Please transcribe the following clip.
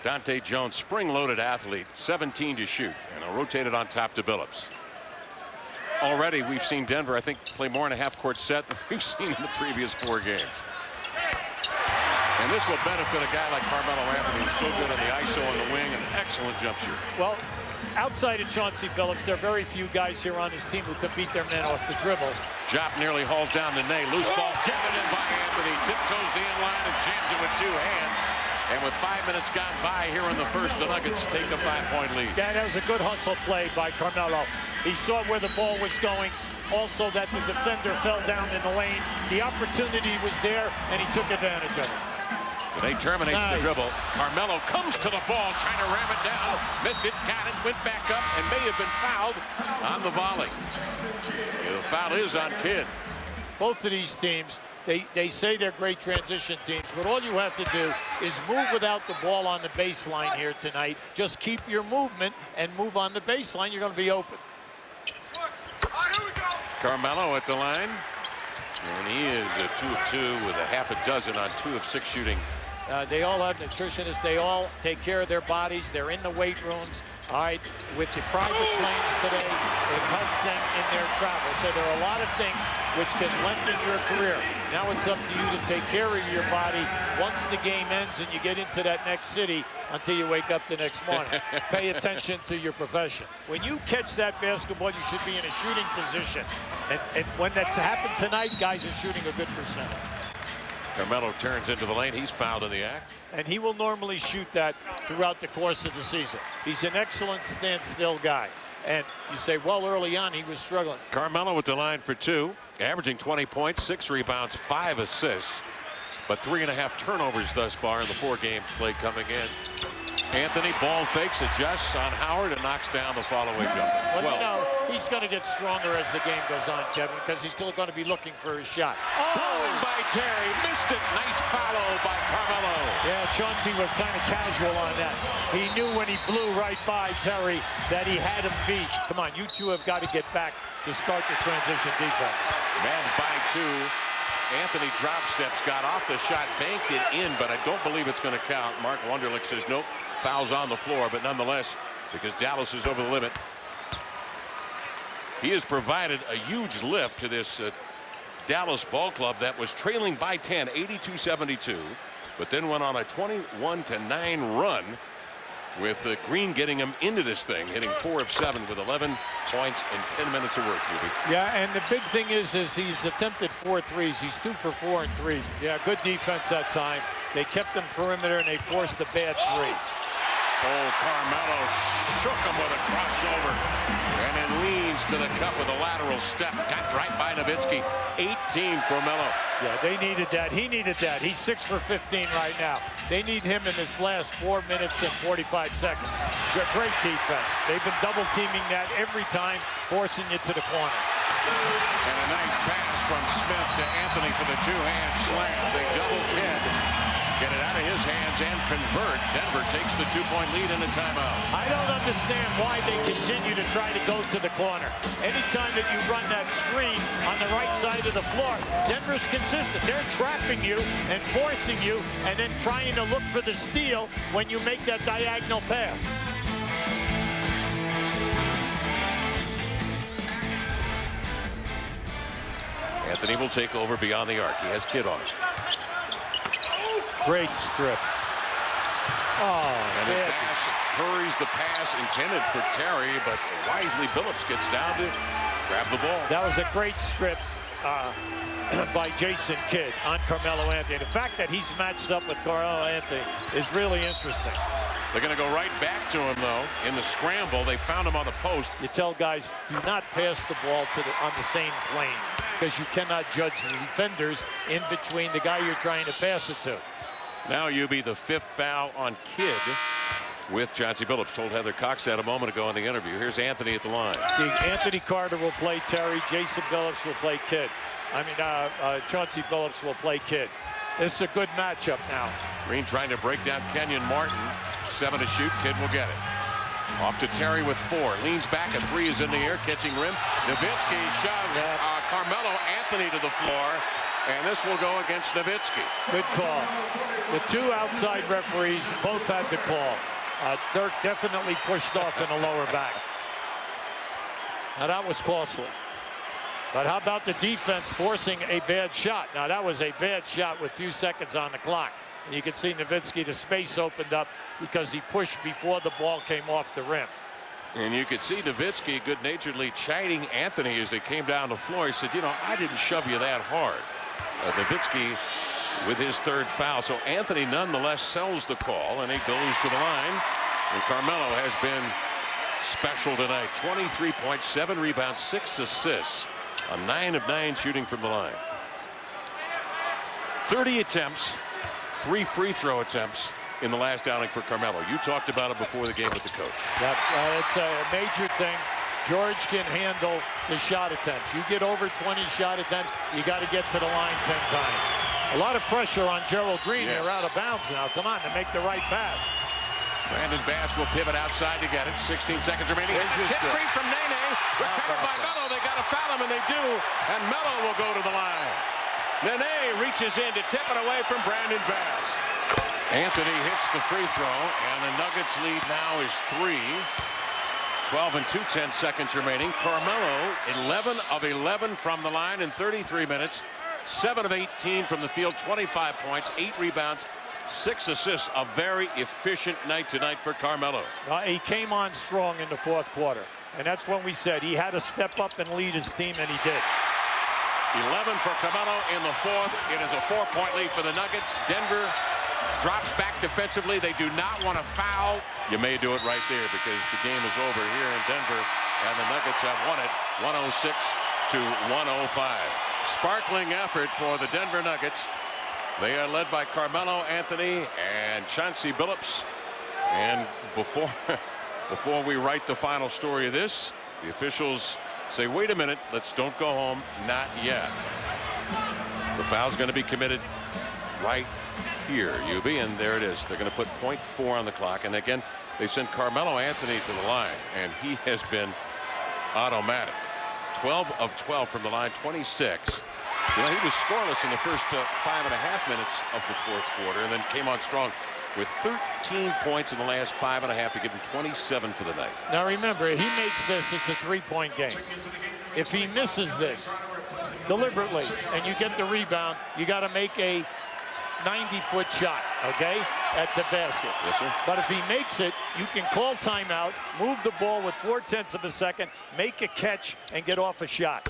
Dante Jones, spring-loaded athlete, 17 to shoot, and a rotated on top to Billups. Already, we've seen Denver, I think, play more in a half-court set than we've seen in the previous 4 games. And this will benefit a guy like Carmelo Anthony, who's so good on the ISO on the wing, and an excellent jump shooter. Well, outside of Chauncey Billups, there are very few guys here on this team who can beat their men off the dribble. Jop nearly hauls down the Ney. Loose ball given in by Anthony. Tiptoes the inline and jams it with 2 hands. And with 5 minutes gone by here in the first, the Nuggets take a 5-point lead. Yeah, that was a good hustle play by Carmelo. He saw where the ball was going. Also that the defender fell down in the lane. The opportunity was there, and he took advantage of it. So they terminate the dribble. Carmelo comes to the ball, trying to ram it down. Missed it, got it, went back up, and may have been fouled on the volley. The foul is on Kidd. Both of these teams, they say they're great transition teams, but all you have to do is move without the ball on the baseline here tonight. Just keep your movement and move on the baseline. You're going to be open. Carmelo at the line. And he is a 2 of 2 with a half a dozen on 2 of 6 shooting. They all have nutritionists. They all take care of their bodies. They're in the weight rooms. All right, with the private planes today, it helps them in their travel. So there are a lot of things which can lengthen your career. Now it's up to you to take care of your body once the game ends and you get into that next city until you wake up the next morning. Pay attention to your profession. When you catch that basketball, you should be in a shooting position. And when that's happened tonight, guys are shooting a good percentage. Carmelo turns into the lane. He's fouled in the act. And he will normally shoot that throughout the course of the season. He's an excellent standstill guy. And you say, well, early on, he was struggling. Carmelo with the line for 2, averaging 20 points, 6 rebounds, 5 assists, but 3.5 turnovers thus far in the 4 games played coming in. Anthony ball fakes, adjusts on Howard, and knocks down the follow-away jumper. Well, you know, he's going to get stronger as the game goes on, Kevin, because he's still going to be looking for his shot. Blown by Terry, missed it. Nice follow by Carmelo. Yeah, Chauncey was kind of casual on that. He knew when he blew right by Terry that he had him beat. Come on, you two have got to get back to start the transition defense. Mavs by 2. Anthony drop steps, got off the shot, banked it in, but I don't believe it's going to count. Mark Wunderlich says nope. Fouls on the floor, but nonetheless, because Dallas is over the limit, he has provided a huge lift to this Dallas ball club that was trailing by 10, 82-72, but then went on a 21-9 run with Green getting him into this thing, hitting 4 of 7 with 11 points and 10 minutes of work. Yeah, and the big thing is he's attempted 4 threes. He's 2 for 4 in threes. Yeah, good defense that time. They kept him perimeter and they forced the bad 3. Oh, Carmelo shook him with a crossover and then leans to the cup with a lateral step. Got right by Nowitzki. 18 for Melo. Yeah, they needed that. He needed that. He's 6 for 15 right now. They need him in this last 4 minutes and 45 seconds. Great defense. They've been double teaming that every time, forcing you to the corner. And a nice pass from Smith to Anthony for the 2-hand slam. They double Kidd. Get it out of his hands and convert. Denver takes the 2-point lead in a timeout. I don't understand why they continue to try to go to the corner. Anytime that you run that screen on the right side of the floor, Denver's consistent. They're trapping you and forcing you and then trying to look for the steal when you make that diagonal pass. Anthony will take over beyond the arc. He has Kidd on it. Great strip. Oh, and the pass hurries the pass intended for Terry, but wisely Billups gets down to grab the ball. That was a great strip by Jason Kidd on Carmelo Anthony. The fact that he's matched up with Carmelo Anthony is really interesting. They're going to go right back to him, though, in the scramble. They found him on the post. You tell guys, do not pass the ball on the same plane, because you cannot judge the defenders in between the guy you're trying to pass it to. Now you be the 5th foul on Kidd with Chauncey Billups. Told Heather Cox that a moment ago in the interview. Here's Anthony at the line. See, Anthony Carter will play Terry. Jason Billups will play Kidd. Chauncey Billups will play Kidd. This is a good matchup now. Green trying to break down Kenyon Martin. 7 to shoot. Kidd will get it. Off to Terry with 4. Leans back. A 3 is in the air. Catching rim. Nowitzki shoves Carmelo Anthony to the floor. And this will go against Nowitzki. Good call. The two outside referees both had the call. Dirk definitely pushed off in the lower back. Now that was costly. But how about the defense forcing a bad shot? Now that was a bad shot with few seconds on the clock. And you can see Nowitzki, the space opened up because he pushed before the ball came off the rim. And you could see Nowitzki good-naturedly chiding Anthony as they came down the floor. He said, you know, I didn't shove you that hard. Nowitzki with his third foul. So Anthony nonetheless sells the call, and he goes to the line. And Carmelo has been special tonight. 23 points, 7 rebounds, 6 assists. A 9 of 9 shooting from the line. 30 attempts, 3 free throw attempts in the last outing for Carmelo. You talked about it before the game with the coach. Yep, it's a major thing. George can handle the shot attempts. You get over 20 shot attempts, you got to get to the line 10 times. A lot of pressure on Gerald Green. Yes. They're out of bounds now. Come on, to make the right pass. Brandon Bass will pivot outside to get it. 16 seconds remaining. Tip free from Nene. Recovered by Melo. They got to foul him, and they do. And Melo will go to the line. Nene reaches in to tip it away from Brandon Bass. Anthony hits the free throw, and the Nuggets lead now is 3. 12 and 2/10 seconds remaining. Carmelo 11 of 11 from the line in 33 minutes. 7 of 18 from the field. 25 points, 8 rebounds, 6 assists. A very efficient night tonight for Carmelo. He came on strong in the fourth quarter, and that's when we said he had to step up and lead his team, and he did. 11 for Carmelo in the fourth. It is a 4-point lead for the Nuggets. Denver drops back defensively. They do not want to foul. You may do it right there because the game is over here in Denver, and the Nuggets have won it 106 to 105. Sparkling effort for the Denver Nuggets. They are led by Carmelo Anthony and Chauncey Billups. And before we write the final story of this, the officials say, wait a minute, don't go home. Not yet. The foul's going to be committed right here, UB, and there it is. They're going to put .4 on the clock. And again, they sent Carmelo Anthony to the line, and he has been automatic. 12 of 12 from the line, 26. You know, he was scoreless in the first 5.5 minutes of the fourth quarter, and then came on strong with 13 points in the last 5.5 to give him 27 for the night. Now remember, he makes this, it's a 3-point game. If he misses this deliberately and you get the rebound, you got to make a 90-foot shot, okay, at the basket. Yes, sir. But if he makes it, you can call timeout, move the ball with 0.4 of a second, make a catch, and get off a shot.